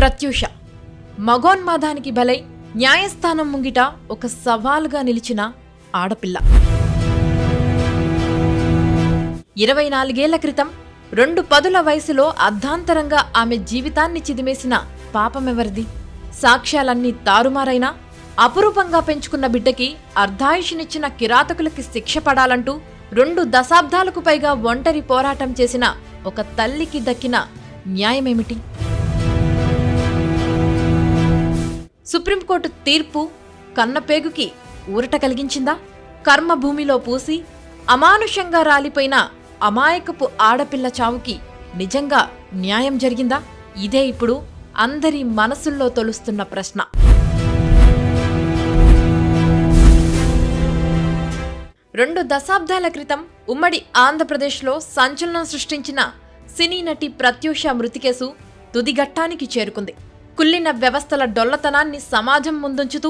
ప్రత్యూష మగోన్మాదానికి బలై న్యాయస్థానం ముంగిట ఒక సవాలుగా నిలిచిన ఆడపిల్ల. 24 ఏళ్ల క్రితం 2 పదుల వయసులో అర్ధాంతరంగా ఆమె జీవితాన్ని చిదిమేసిన పాపమెవరిది? సాక్ష్యాలన్నీ తారుమారైనా అపురూపంగా పెంచుకున్న బిడ్డకి అర్ధాయుషినిచ్చిన కిరాతకులకి శిక్ష పడాలంటూ 2 దశాబ్దాలకు పైగా ఒంటరి పోరాటం చేసిన ఒక తల్లికి దక్కిన న్యాయమేమిటి? సుప్రీంకోర్టు తీర్పు కన్నపేగుకి ఊరట కలిగించిందా? కర్మభూమిలో పూసి అమానుషంగా రాలిపోయిన అమాయకపు ఆడపిల్ల చావుకి నిజంగా న్యాయం జరిగిందా? ఇదే ఇప్పుడు అందరి మనసుల్లో తొలుస్తున్న ప్రశ్న. రెండు దశాబ్దాల క్రితం ఉమ్మడి ఆంధ్రప్రదేశ్లో సంచలనం సృష్టించిన సినీ నటి ప్రత్యూష మృతి కేసు తుదిఘట్టానికి చేరుకుంది. కుళ్ళిన వ్యవస్థల డొల్లతనాన్ని సమాజం ముందుంచుతూ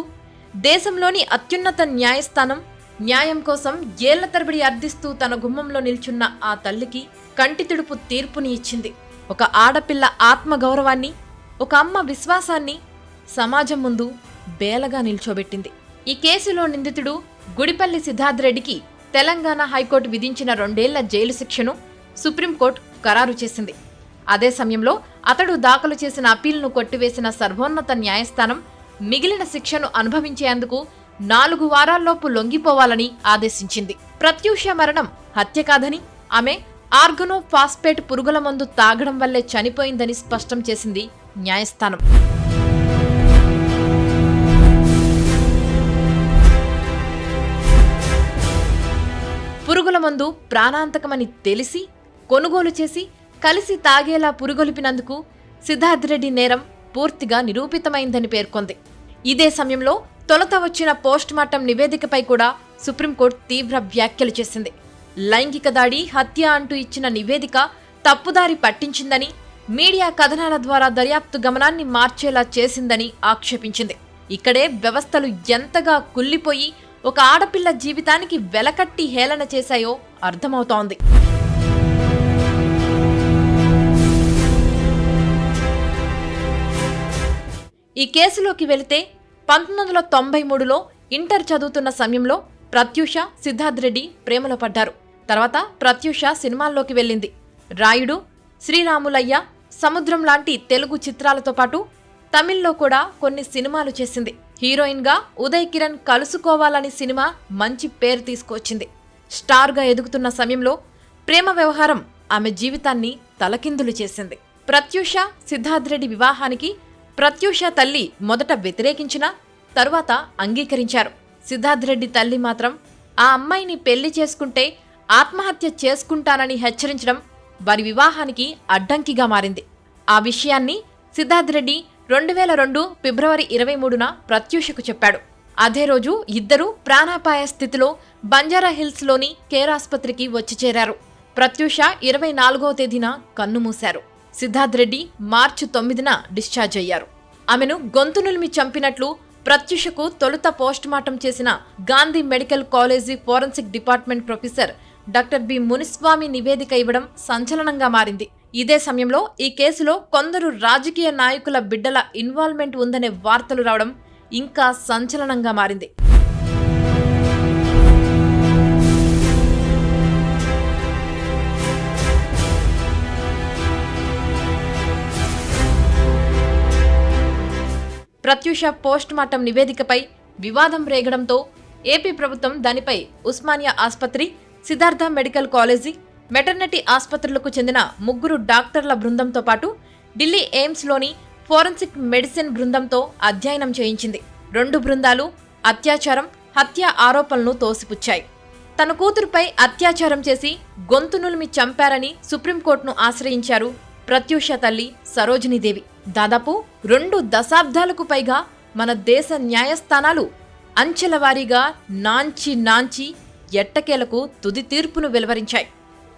దేశంలోని అత్యున్నత న్యాయస్థానం న్యాయం కోసం ఏళ్ల తరబడి అర్థిస్తూ తన గుమ్మంలో నిల్చున్న ఆ తల్లికి కంటితుడుపు తీర్పుని ఇచ్చింది. ఒక ఆడపిల్ల ఆత్మగౌరవాన్ని, ఒక అమ్మ విశ్వాసాన్ని సమాజం ముందు బేలగా నిల్చోబెట్టింది. ఈ కేసులో నిందితుడు గుడిపల్లి సిద్ధార్థ్ రెడ్డికి తెలంగాణ హైకోర్టు విధించిన 2 ఏళ్ల జైలు శిక్షను సుప్రీంకోర్టు ఖరారు చేసింది. అదే సమయంలో అతడు దాఖలు చేసిన అప్పీల్ను కొట్టివేసిన సర్వోన్నత న్యాయస్థానం మిగిలిన శిక్షను అనుభవించేందుకు 4 వారాల్లోపు లొంగిపోవాలని ఆదేశించింది. ప్రత్యూష మరణం హత్య కాదని, ఆమె ఆర్గనోఫాస్ఫేట్ పురుగుల మందు తాగడం వల్లే చనిపోయిందని స్పష్టం చేసింది న్యాయస్థానం. పురుగుల మందు ప్రాణాంతకమని తెలిసి కొనుగోలు చేసి కలిసి తాగేలా పురుగొలిపినందుకు సిద్ధార్థ్ రెడ్డి నేరం పూర్తిగా నిరూపితమైందని పేర్కొంది. ఇదే సమయంలో తొలుత వచ్చిన పోస్టుమార్టం నివేదికపై కూడా సుప్రీంకోర్టు తీవ్ర వ్యాఖ్యలు చేసింది. లైంగిక దాడి, హత్య అంటూ ఇచ్చిన నివేదిక తప్పుదారి పట్టించిందని, మీడియా కథనాల ద్వారా దర్యాప్తు గమనాన్ని మార్చేలా చేసిందని ఆక్షేపించింది. ఇక్కడే వ్యవస్థలు ఎంతగా కుళ్ళిపోయి ఒక ఆడపిల్ల జీవితానికి వెలకట్టి హేళన చేశాయో అర్థమవుతోంది. ఈ కేసులోకి వెళితే 1993లో ఇంటర్ చదువుతున్న సమయంలో ప్రత్యూష, సిద్ధార్థ్ రెడ్డి ప్రేమలో పడ్డారు. తర్వాత ప్రత్యూష సినిమాల్లోకి వెళ్ళింది. రాయుడు, శ్రీరాములయ్య, సముద్రం లాంటి తెలుగు చిత్రాలతో పాటు తమిళ్లో కూడా కొన్ని సినిమాలు చేసింది. హీరోయిన్గా ఉదయ్ కిరణ్ కలుసుకోవాలని సినిమా మంచి పేరు తీసుకువచ్చింది. స్టార్గా ఎదుగుతున్న సమయంలో ప్రేమ వ్యవహారం ఆమె జీవితాన్ని తలకిందులు చేసింది. ప్రత్యూష, సిద్ధార్థ్ రెడ్డి వివాహానికి ప్రత్యూష తల్లి మొదట వ్యతిరేకించినా తరువాత అంగీకరించారు. సిద్ధార్థ్ రెడ్డి తల్లి మాత్రం ఆ అమ్మాయిని పెళ్లి చేసుకుంటే ఆత్మహత్య చేసుకుంటానని హెచ్చరించడం వారి వివాహానికి అడ్డంకిగా మారింది. ఆ విషయాన్ని సిద్ధార్థ్ రెడ్డి 2002 ఫిబ్రవరి 23న ప్రత్యూషకు చెప్పాడు. అదే రోజు ఇద్దరూ ప్రాణాపాయ స్థితిలో బంజారాహిల్స్లోని కేర్ ఆస్పత్రికి వచ్చి చేరారు. ప్రత్యూష 24వ తేదీన కన్నుమూశారు. సిద్ధార్థ్ రెడ్డి మార్చి 9న డిశ్చార్జ్ అయ్యారు. ఆమెను గొంతు నులిమి చంపినట్లు ప్రత్యూషకు తొలుత పోస్టుమార్టం చేసిన Gandhi medical college forensic department professor doctor B Muniswamy నివేదిక ఇవ్వడం సంచలనంగా మారింది. ఇదే సమయంలో ఈ కేసులో కొందరు రాజకీయ నాయకుల బిడ్డల ఇన్వాల్వ్మెంట్ ఉందనే వార్తలు రావడం ఇంకా సంచలనంగా మారింది. ప్రత్యూష పోస్టుమార్టం నివేదికపై వివాదం రేగడంతో ఏపీ ప్రభుత్వం దానిపై ఉస్మానియా ఆస్పత్రి, సిద్ధార్థ మెడికల్ కాలేజీ, మెటర్నిటీ ఆస్పత్రులకు చెందిన 3 డాక్టర్ల బృందంతో పాటు ఢిల్లీ ఎయిమ్స్లోని ఫోరెన్సిక్ మెడిసిన్ బృందంతో అధ్యయనం చేయించింది. 2 బృందాలు అత్యాచారం, హత్య ఆరోపణలను తోసిపుచ్చాయి. తన కూతురుపై అత్యాచారం చేసి గొంతు నులిమి చంపారని సుప్రీంకోర్టును ఆశ్రయించారు ప్రత్యూష తల్లి సరోజినీదేవి. దాదాపు 2 దశాబ్దాలకు పైగా మన దేశ న్యాయస్థానాలు అంచెలవారీగా నాంచి ఎట్టకేలకు తుది తీర్పును వెలువరించాయి.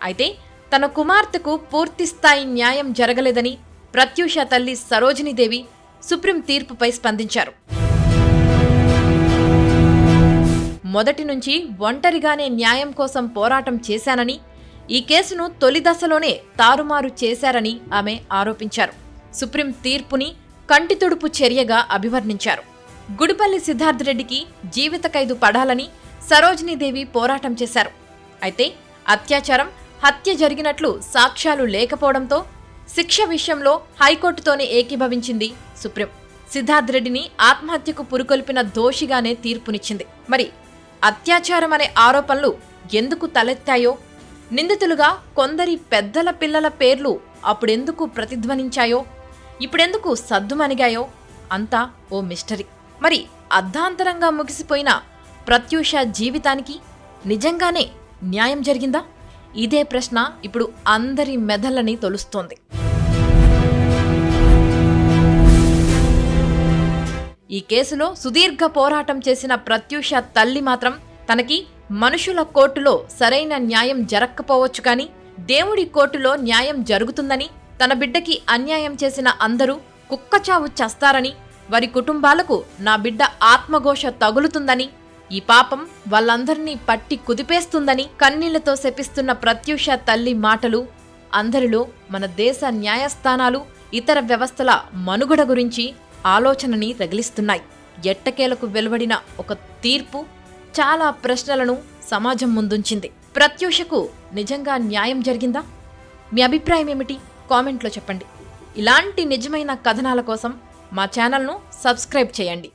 అయితే తన కుమార్తెకు పూర్తిస్థాయి న్యాయం జరగలేదని ప్రత్యూష తల్లి సరోజినీదేవి సుప్రీం తీర్పుపై స్పందించారు. మొదటి నుంచి ఒంటరిగానే న్యాయం కోసం పోరాటం చేశానని, ఈ కేసును తొలి దశలోనే తారుమారు చేశారని ఆమె ఆరోపించారు. సుప్రీం తీర్పుని కంటి తుడుపు చర్యగా అభివర్ణించారు. గుడిపల్లి సిద్ధార్థ్ రెడ్డికి జీవిత ఖైదు పడాలని సరోజినీదేవి పోరాటం చేశారు. అయితే అత్యాచారం, హత్య జరిగినట్లు సాక్ష్యాలు లేకపోవడంతో శిక్ష విషయంలో హైకోర్టుతోనే ఏకీభవించింది సుప్రీం. సిద్ధార్థ్ రెడ్డిని ఆత్మహత్యకు పురుకొల్పిన దోషిగానే తీర్పునిచ్చింది. మరి అత్యాచారం అనే ఆరోపణలు ఎందుకు తలెత్తాయో, నిందితులుగా కొందరి పెద్దల పిల్లల పేర్లు అప్పుడెందుకు ప్రతిధ్వనించాయో, ఇప్పుడెందుకు సద్దుమణిగాయో అంతా ఓ మిస్టరీ. మరి అర్ధాంతరంగా ముగిసిపోయిన ప్రత్యూష జీవితానికి నిజంగానే న్యాయం జరిగిందా? ఇదే ప్రశ్న ఇప్పుడు అందరి మెదళ్ళని తొలుస్తోంది. ఈ కేసులో సుదీర్ఘ పోరాటం చేసిన ప్రత్యూష తల్లి మాత్రం తనకి మనుషుల కోర్టులో సరైన న్యాయం జరక్కపోవచ్చు కానీ దేవుడి కోర్టులో న్యాయం జరుగుతుందని, తన బిడ్డకి అన్యాయం చేసిన అందరూ కుక్కచావు చస్తారని, వారి కుటుంబాలకు నా బిడ్డ ఆత్మఘోష తగులుతుందని, ఈ పాపం వాళ్ళందరినీ పట్టి కుదిపేస్తుందని కన్నీళ్లతో శపిస్తున్న ప్రత్యూష తల్లి మాటలు అందరిలో మన దేశ న్యాయస్థానాలు, ఇతర వ్యవస్థల మనుగడ గురించి ఆలోచనని రగిలిస్తున్నాయి. ఎట్టకేలకు వెలువడిన ఒక తీర్పు చాలా ప్రశ్నలను సమాజం ముందుంచింది. ప్రత్యూషకు నిజంగా న్యాయం జరిగిందా? మీ అభిప్రాయం ఏమిటి? కామెంట్లో చెప్పండి. ఇలాంటి నిజమైన కథనాల కోసం మా ఛానల్ను సబ్స్క్రైబ్ చేయండి.